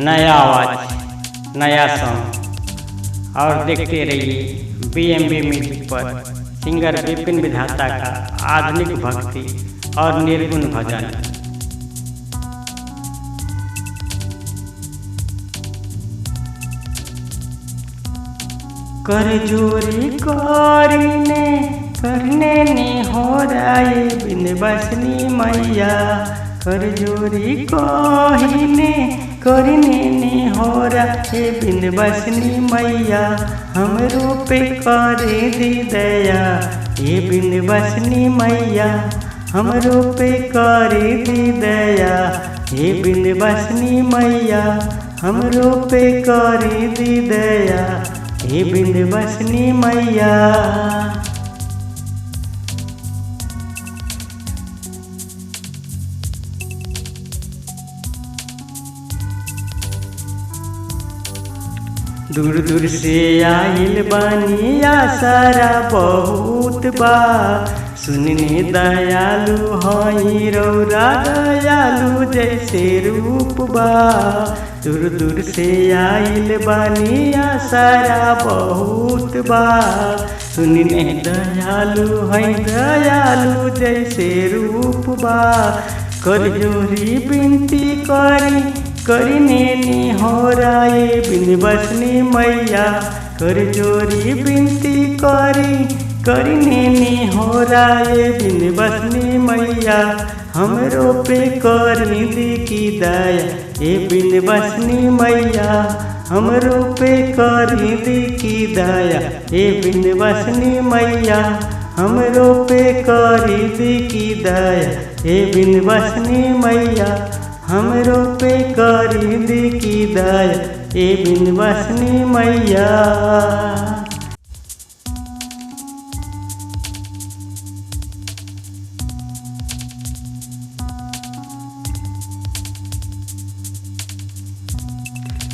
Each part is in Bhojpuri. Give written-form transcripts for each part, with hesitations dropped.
नया आवाज़, नया सॉन्ग और देखते रहिए बीएमबी म्यूजिक पर सिंगर विपिन विधाता का आधुनिक भक्ति और निर्गुण भजन। कर जोरी करने ने हो राय बिन बसनी मैया, कर जोरी करने ने हो राय बिन बसनी मैया, हमरो पे करे दी दया ये बिन बसनी मैया, हमरो पे करे दी दया ये बिन बसनी मैया, हमरो पे करे दी दया ये बिन बसनी मैया। दूर दूर से आइल बानी आसारा बहुत बा, सुनने दयालु हई रौरा दयालु जैसे रूप बा। दूर दूर से आइल बानी आसारा बहुत बा, सुनने दयालु हई दयालु जैसे रूप बा। कर जोरी विनती करने ने हो राय बिन बसनी मैया, कर जोरी विनती करने ने हो राय बिन बसनी मैया, हमरो पे करी दी की दया ये बिन बसनी मैया, हमरो पे करी दी की दया ये बिन बसनी मैया, हमरो पे करी दी की दया ये बिन बसनी मैया, हमरो पे करी दी की दया ये बिन बसनी मैया।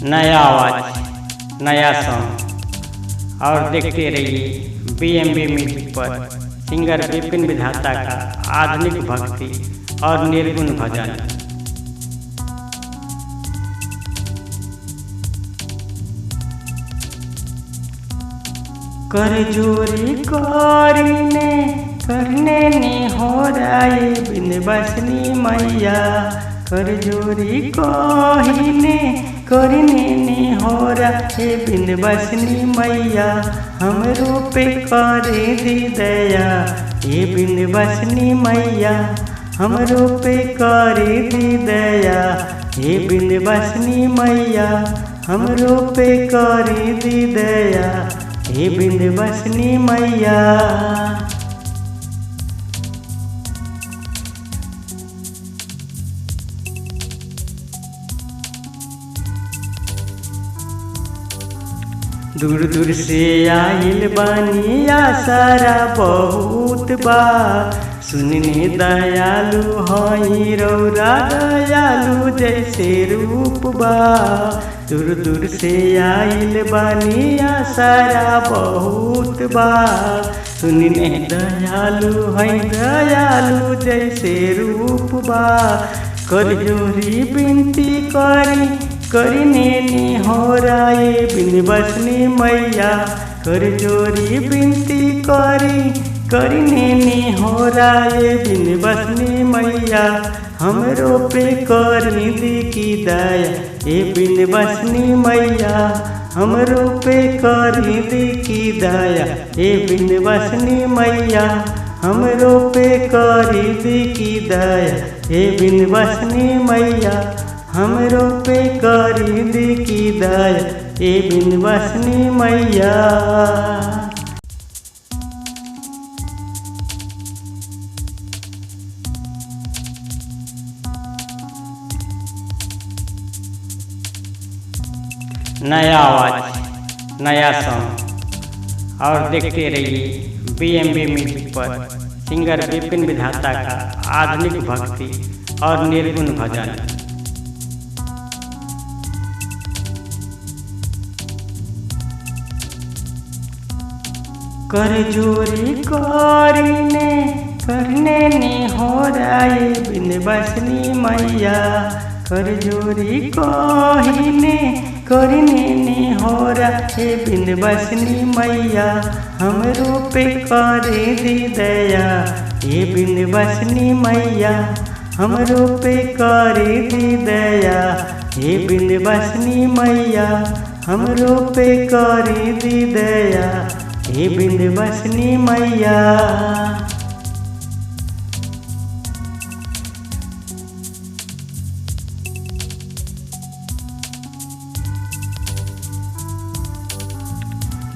नया आवाज़, नया सॉन्ग और देखते रहिए बीएमबी म्यूजिक पर सिंगर विपिन विधाता का आधुनिक भक्ति और निर्गुण भजन। कर जोरी करने ने हो राय बिन बसनी मैया, कर जोरी करने ने हो राय बिन बसनी मैया, हमरो पे करे दी दया ये बिन बसनी मैया, हमरो पे करे दी दया ये बिन बसनी मैया, हमरो पे करे दी दया ये बिन बसनी मैया। दूर दूर से आइल बानी आसारा बहुत बा, सुनने दयालु हई रौरा दयालु जैसे रूप बा। दूर दूर से आइल बानी आसारा बहुत बा, सुनने दयालु हई दयालु जैसे रूप बा। कर जोरी विनती करने ने हो राय बिन बसनी मैया, कर जोरी विनती करने ने हो राय बिन बसनी मैया, हमरो पे करी दी की दया ये बिन बसनी मैया, हमरो पे करी दी की दया ये बिन बसनी मैया, हमरो पे करी दी की दया ये बिन बसनी मैया, हमरो पे करी दी की दया ये बिन बसनी मैया। नया आवाज़, नया सॉन्ग और देखते रहिए बीएमबी म्यूजिक पर सिंगर विपिन विधाता का आधुनिक भक्ति और निर्गुण भजन। कर जोरी करने ने हो राय बिन बसनी मैया, कर जोरी कहिने करने ने होरा हे विंध्यवासिनी मैया हमरो पे करे दी दया। हे विंध्यवासिनी मैया हमरो पे करे दी दया। हे विंध्यवासिनी मैया हमरो पे करे दी दया। हे विंध्यवासिनी मैया।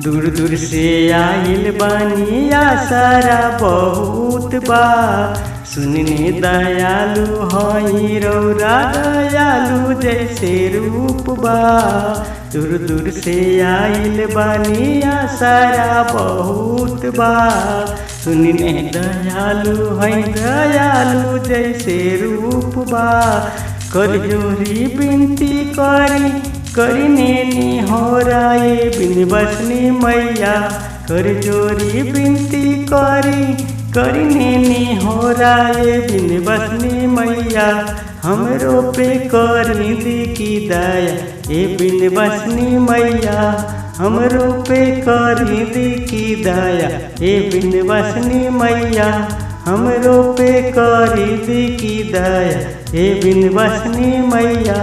दूर दूर से आइल बानी आसारा बहुत बा। सुनने दयालु हई रौरा दयालु जैसे रूप बा। दूर दूर से आइल बानी आसारा बहुत बा। सुनने दयालु हई दयालु जैसे रूप बा। कर जोरी विनती करने नी होरा ये विंध्यवासिनी मैया। कर जोरी विनती करने नी होरा ये विंध्यवासिनी मैया हमरो पे करी दी की दया। ये विंध्यवासिनी मैया हमरो पे करी दी की दया। ये विंध्यवासिनी मैया हमरो पे करी दी की दया। ये विंध्यवासिनी मैया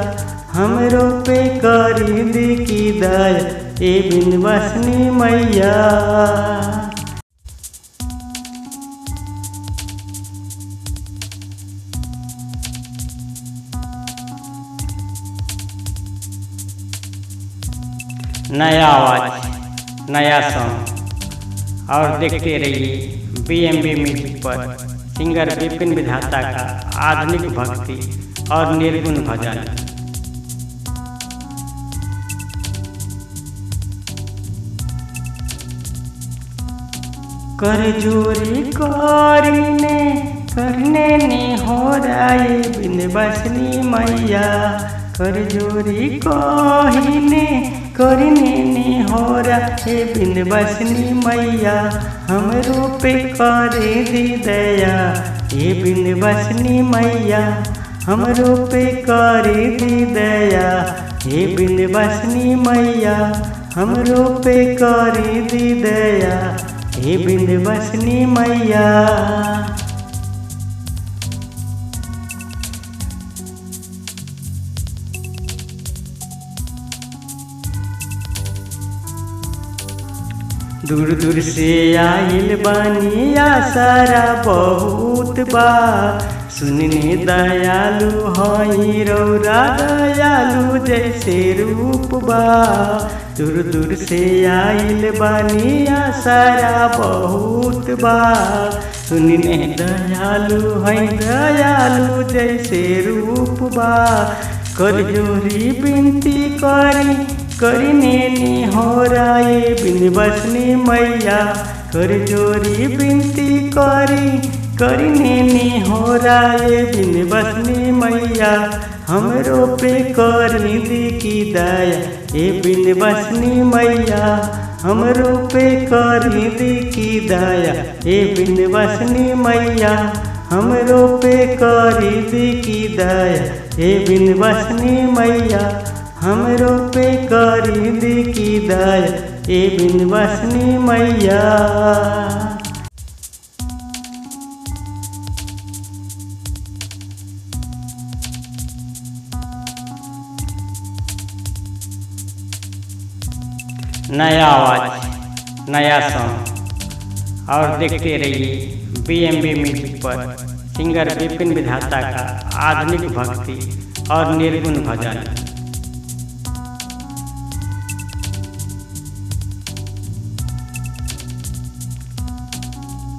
हमरो पे करी दी की दया। हे विंध्यवासिनी मैया। नया आवाज नया सॉन्ग और देखते रहिए BMB म्यूजिक पर सिंगर विपिन विधाता का आधुनिक भक्ति और निर्गुण भजन। कर जोरी करने ने होरा ये विंध्यवासिनी मैया। कर जोरी कहिने करने ने होरा हे विंध्यवासिनी मैया हमरो पे करे दी दया। हे विंध्यवासिनी मैया हमरो पे करे दी दया। हे विंध्यवासिनी मैया हमरो पे करे दी दया। हे विंध्यवासिनी मैया। दूर दूर से आइल बानी आसारा बहुत बा। सुनने दयालु हई रौरा दयालु जैसे रूप बा। दूर दूर से आइल बानी आसारा बहुत बा। सुनने दयालु हई दयालु जैसे रूप बा। कर जोरी विनती करने नी होरा ये विंध्यवासिनी मैया। कर जोरी विनती करने नी होरा ये विंध्यवासिनी मैया हमरो पे करी दी की दया। ये विंध्यवासिनी मैया हमरो पे करी दी की दया। ये विंध्यवासिनी मैया हमरो पे करी दी की दया। ये विंध्यवासिनी मैया हमरो पे करी दी की दया। ये विंध्यवासिनी मैया। नया आवाज नया सॉन्ग और देखते रहिए BMB म्यूजिक पर सिंगर विपिन विधाता का आधुनिक भक्ति और निर्गुण भजन।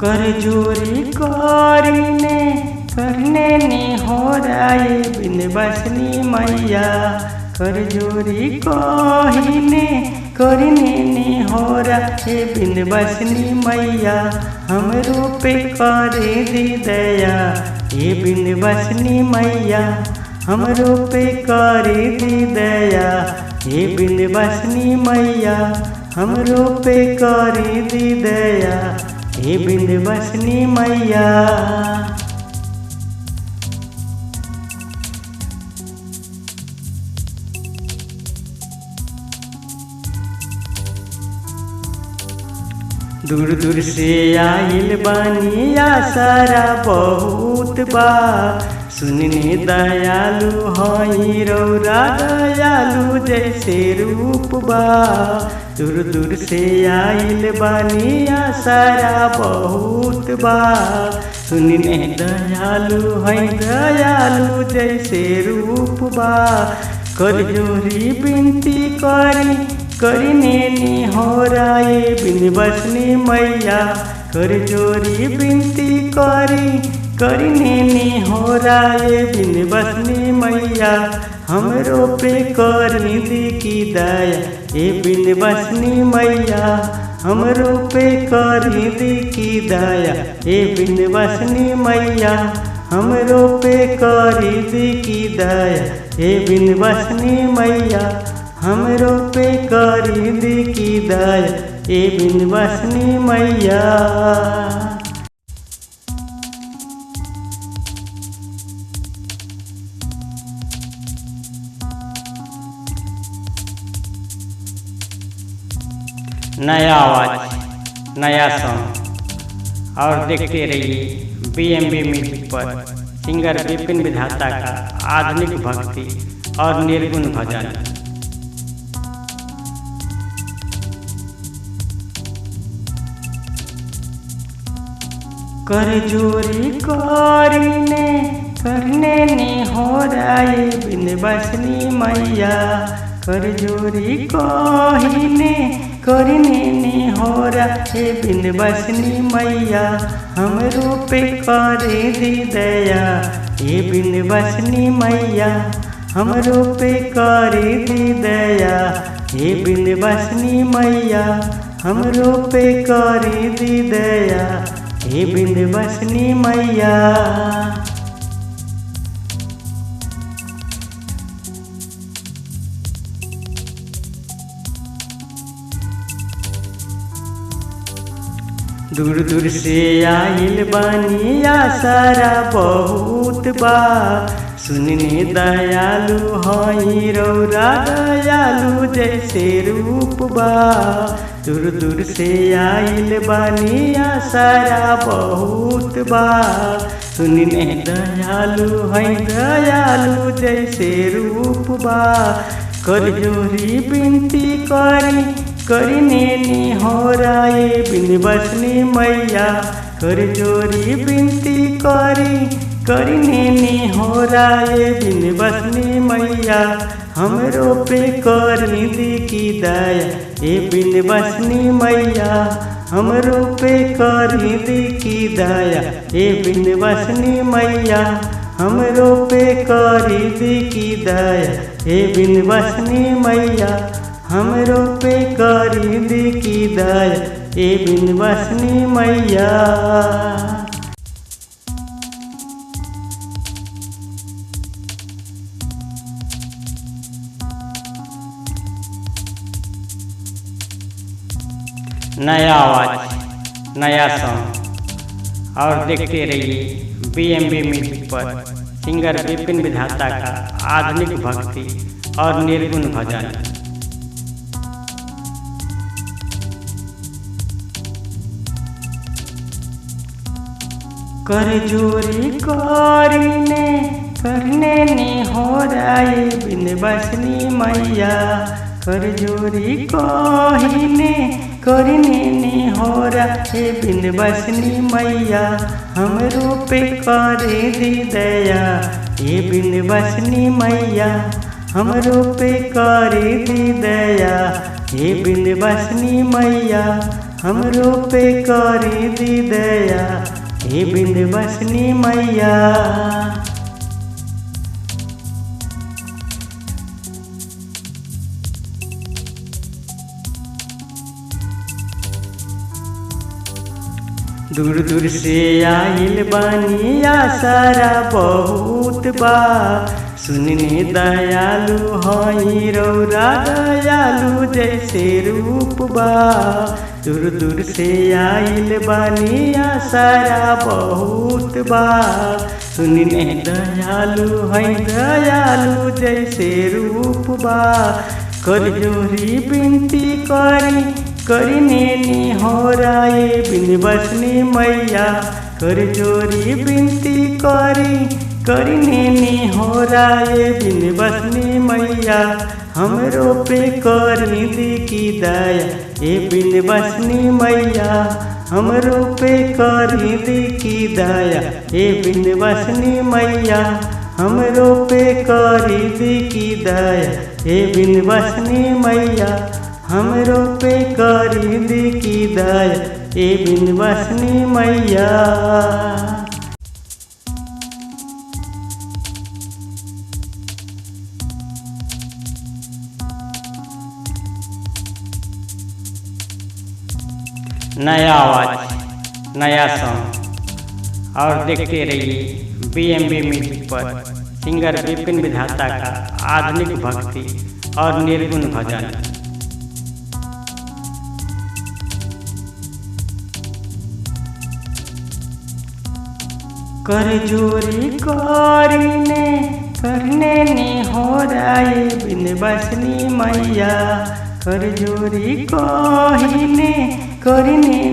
कर जोरी करने ने होरा ये विंध्यवासिनी मैया। कर जोरी कहिने करने ने होरा हे विंध्यवासिनी मैया हमरो पे करे दी दया। हे विंध्यवासिनी मैया हमरो पे करे दी दया। हे विंध्यवासिनी मैया हमरो पे करे दी दया। हे विंध्यवासिनी मैया। दूर दूर से आइल बानी आसारा बहुत बा, सुनने दयालु हई रौरा दयालु जैसे रूप बा। दूर दूर से आइल बानी आसारा बहुत बा, सुनने दयालु हई दयालु जैसे रूप बा। कर जोरी बिनती करी नेनी हो राय बिन बसनी मैया, कर जोरी बिनती करी नेनी हो राय बिन बसनी मैया। हमरो पे करी दी की दया ए बिन बसनी मैया, हमरो पे करी दी की दया ए बिन बसनी मैया। हमरो पे करी दी की दया ए बिन बसनी मैया, हमरो पे करी दी की दया ए बिन बसनी मैया। नया आवाज़, नया सॉन्ग और देखते रहिए BMB म्यूजिक पर सिंगर विपिन विधाता का आधुनिक भक्ति और निर्गुण भजन। कर जोरी करने ने हो राय बिन बसनी मैया, कर जोरी करने ने हो राय बिन बसनी मैया। हमरो पे करे दी दया ए बिन बसनी मैया, हमरो पे करे दी दया ए बिन बसनी मैया। हमरो पे करे दी दया ए बिन बसनी मैया। दूर दूर से आइल बानी आसारा बहुत बा, सुनने दयालु हई रौरा दयालु जैसे रूप बा। दूर दूर से आइल बानी आसारा बहुत बा, सुनने दयालु हई दयालु जैसे रूप बा। कर जोरी बिनती करी नेनी हो राय बिन बसनी मैया, कर जोरी बिनती करी नेनी हो राय बिन बसनी मैया। हमरो पे करी दी की दया ए बिन बसनी मैया, हमरो पे करी दी की दया ए बिन बसनी मैया। हमरो पे करी दी की दया ए बिन बसनी मैया। हमरो पे करी दी की दया ए बिन बसनी मैया। नया आवाज़, नया सॉन्ग और देखते रहिए BMB म्यूजिक पर सिंगर विपिन विधाता का आधुनिक भक्ति और निर्गुण भजन। कर जोरी करने ने हो राय बिन बसनी मैया, कर जोरी करने ने हो राय बिन बसनी मैया। हमरो पे करे दी दया ए बिन बसनी मैया, हमरो पे करे दी दया ए बिन बसनी मैया। हमरो पे करे दी दया ए बिन बसनी मैया। दूर दूर से आइल बानी आसारा बहुत बा, सुनने दयालु हई रौरा दयालु जैसे रूप बा। दूर दूर से आइल बानी आसारा बहुत बा, सुनने दयालु हई दयालु जैसे रूप बा। कर जोरी बिनती करिने निहोराए बिन बसनी मैया कर जोरी बिनती करिने निहोराए बिन बसनी मैया हमरो पे करी दी की दया ए बिन बसनी मैया हमरो पे करी दी की दया ए बिन बसनी मैया हमरो पे करी दी की दया ए बिन बसनी मैया हमरो पे करी दी की दया ए बिन बसनी मैया। नया आवाज़, नया सॉन्ग और देखते रहिए BMB म्यूजिक पर सिंगर विपिन विधाता का आधुनिक भक्ति और निर्गुण भजन। कर जोरी करने निहोराए बिन बसनी मैया कर जोरी करिने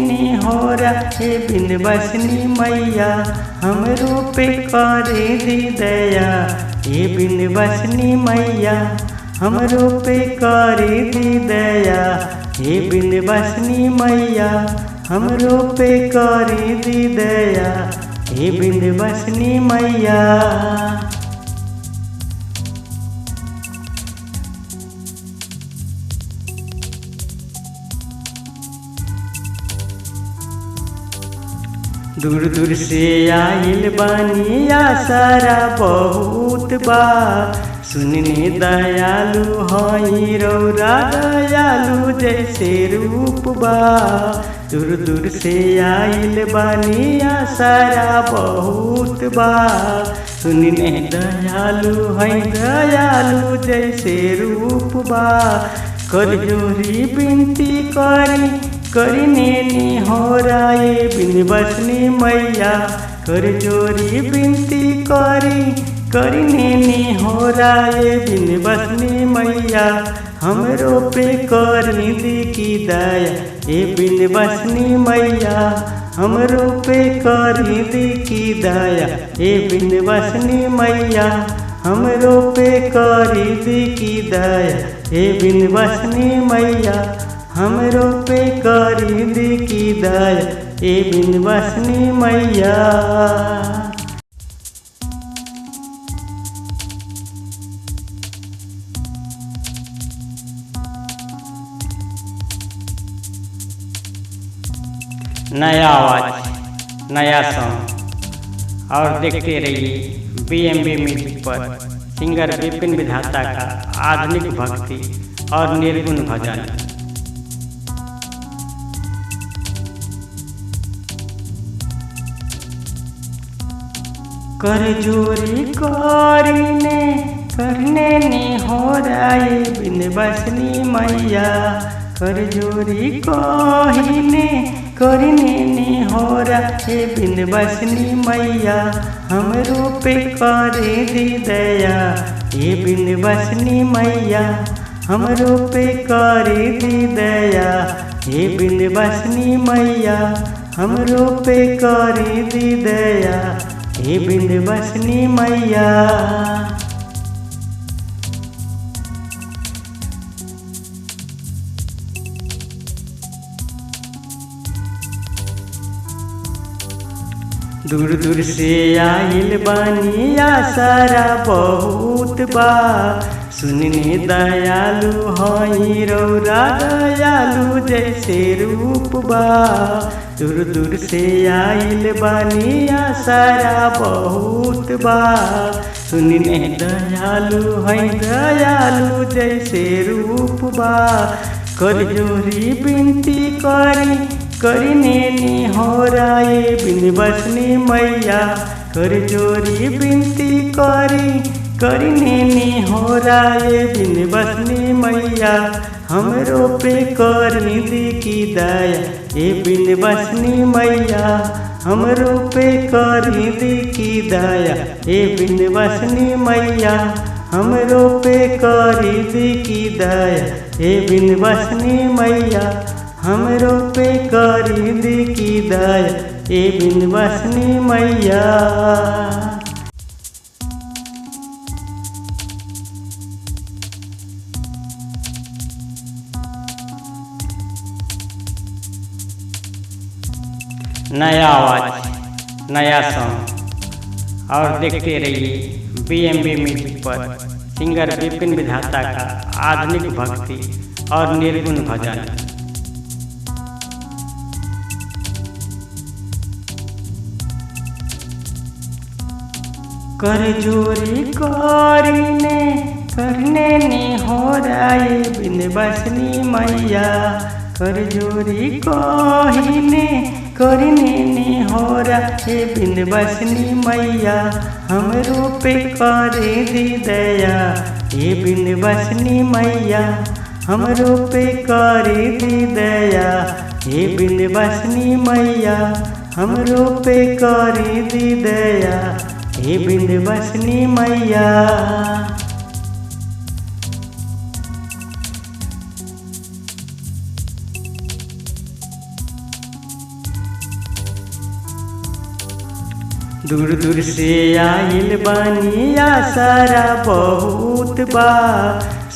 निहोराए बिन बसनी मैया हमरो पे करे दी दया ए बिन बसनी मैया हमरो पे करे दी दया ए बिन बसनी मैया हमरो पे करे दी दया ए बिन बसनी मैया। दूर दूर से आइल बानी आसारा बहुत बा सुनने दयालु हई रौरा दयालु जैसे रूप बा दूर दूर से आइल बानी आसारा बहुत बा सुनने दयालु हई दयालु जैसे रूप बा कर जोरी बिनती करिने निहोराए बिन बसनी मैया कर जोरी बिनती करिने निहोराए बिन बसनी मैया हमरो पे करी दी की दया ए बिन बसनी मैया हमरो पे करी दी की दया ए बिन बसनी मैया हमरो पे करी दी की दया ए बिन बसनी मैया हमरो पे करी दी की दया ए बिन बसनी मैया। नया आवाज़, नया सॉन्ग और देखते रहिए BMB म्यूजिक पर सिंगर विपिन विधाता का आधुनिक भक्ति और निर्गुण भजन। कर जोरी करने निहोराए बिन बसनी मैया कर जोरी करिने निहोराए बिन बसनी मैया हमरो पे करे दी दया ए बिन बसनी मैया हमरो पे करे दी दया ए बिन बसनी मैया हमरो पे करे दी दया ए बिन बसनी मैया। दूर दूर से आइल बानी आसारा बहुत बा सुनने दयालु हई रौरा दयालु जैसे रूप बा दूर दूर से आइल बानी आसारा बहुत बा सुनने दयालु हई दयालु जैसे रूप बा कर जोरी बिनती करिने निहोराए बिन बसनी मैया कर जोरी बिनती करिने निहोराए बिन बसनी मैया हमरो पे करी दी की दया ए बिन बसनी मैया हमरो पे करी दी की दया ए बिन बसनी मैया हमरो पे करी दी की दया ए बिन बसनी मैया हमरो पे करी दी की दया ए विंध्यवासिनी मैया। नया आवाज, नया सॉन्ग और देखते रहिए BMB म्यूजिक पर सिंगर विपिन विधाता का आधुनिक भक्ति और निर्गुण भजन। कर जोरी करने ने हो राय विंध्यवासिनी मैया। कर जोरी करने ने हो राय विंध्यवासिनी मैया। हमरो पे करे दी दया ए विंध्यवासिनी मैया। हमरो पे करे दी दया ए विंध्यवासिनी मैया। हमरो पे करे दी दया ए विंध्यवासिनी मैया। दूर दूर से आइल बानी आसारा बहुत बा।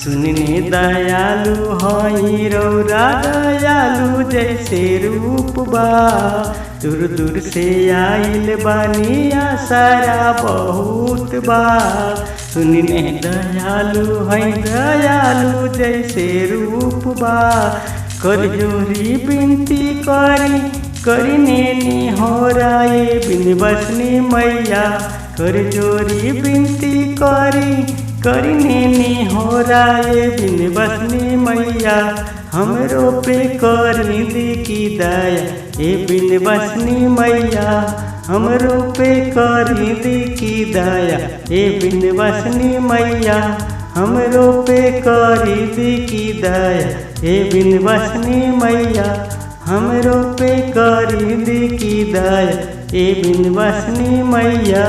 सुनने दयालु हई रौरा दयालु जैसे रूप बा। दूर दूर से आइल बानी आसारा बहुत बा। सुनने दयालु हई दयालु जैसे रूप बा। कर जोरी विनती करने ने हो राय विंध्यवासिनी मैया। कर जोरी विनती करने ने हो राय विंध्यवासिनी मैया। हमरो पे करी दी की दया ए विंध्यवासिनी मैया। हमरो पे करी दी की दया ए विंध्यवासिनी मैया। हमरो पे करी दी की दया ए विंध्यवासिनी मैया। हमरो पे करी दी की दया ए विंध्यवासिनी मैया।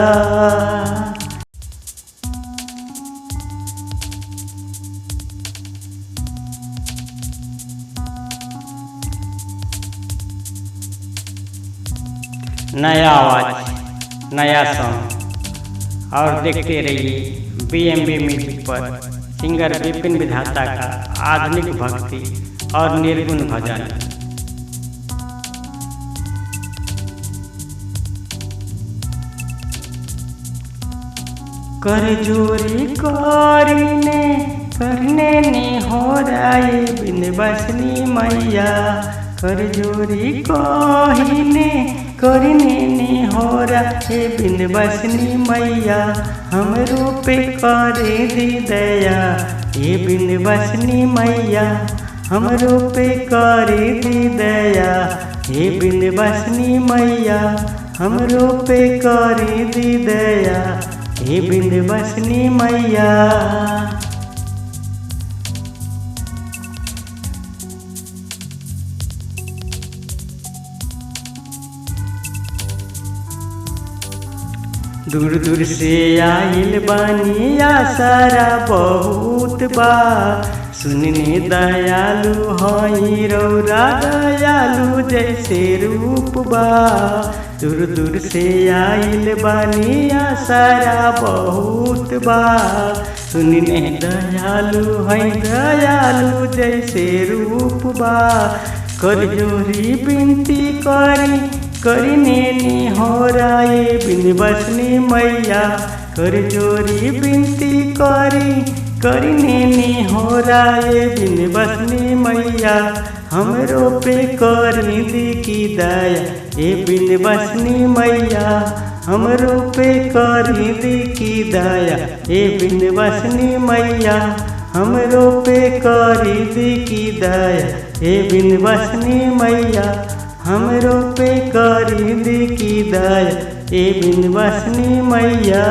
नया आवाज, नया सॉन्ग और देखते रहिए BMB म्यूजिक पर सिंगर विपिन विधाता का आधुनिक भक्ति और निर्गुण भजन। कर जोरी करने ने हो राय विंध्यवासिनी मैया। कर जोरी करने ने हो राय विंध्यवासिनी मैया। हमरो पे करे दी दया ए विंध्यवासिनी मैया। हमरो पे करे दी दया ए विंध्यवासिनी मैया। हमरो पे करे दी दया ए विंध्यवासिनी मैया। दूर दूर से आइल बानी आसारा बहुत बा। सुनने दयालु हई रौरा दयालु जैसे रूप बा। दूर दूर से आइल बानी आसारा बहुत बा। सुनने दयालु हई दयालु जैसे रूप बा। कर जोरी विनती करने ने हो राय विंध्यवासिनी मैया। कर जोरी विनती करने ने हो राय विंध्यवासिनी मैया। हमरो पे करी दी की दया ए विंध्यवासिनी मैया। हमरो पे करी दी की दया ए विंध्यवासिनी मैया। हमरो पे करी दी की दया ए विंध्यवासिनी मैया। हमरो पे करी दी की दया ए विंध्यवासिनी मैया।